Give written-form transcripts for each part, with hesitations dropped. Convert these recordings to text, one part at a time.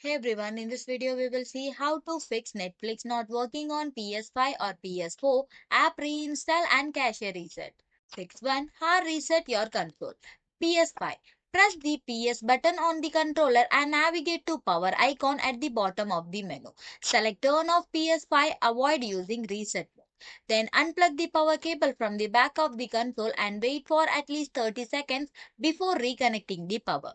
Hey everyone, in this video we will see how to fix Netflix not working on PS5 or PS4, app reinstall and cache reset. Fix 1. Hard reset your console. PS5. Press the PS button on the controller and navigate to power icon at the bottom of the menu. Select turn off PS5, avoid using reset mode. Then unplug the power cable from the back of the console and wait for at least 30 seconds before reconnecting the power.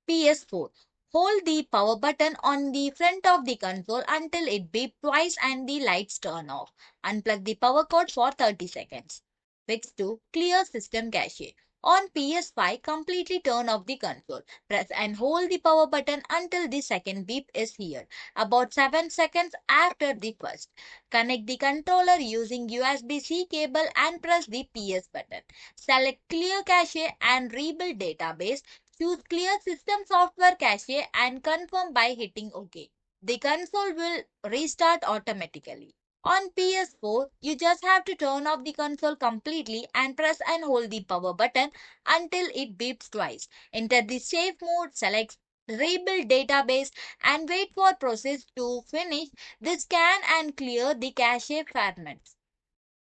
PS4. Hold the power button on the front of the console until it beeps twice and the lights turn off. Unplug the power cord for 30 seconds. Fix 2. Clear system cache. On PS5, completely turn off the console. Press and hold the power button until the second beep is heard, about 7 seconds after the first. Connect the controller using USB-C cable and press the PS button. Select Clear Cache and Rebuild Database. Choose Clear System Software Cache and confirm by hitting OK. The console will restart automatically. On PS4, you just have to turn off the console completely and press and hold the power button until it beeps twice. Enter the safe mode, select Rebuild Database and wait for process to finish. This scan and clear the cache fragments.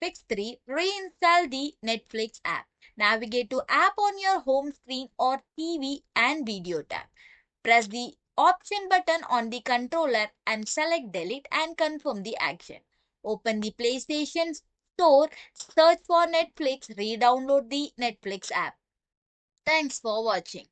Fix 3. Reinstall the Netflix app. Navigate to app on your home screen or TV and video tab. Press the option button on the controller and select delete and confirm the action. Open the PlayStation Store, search for Netflix, re-download the Netflix app. Thanks for watching.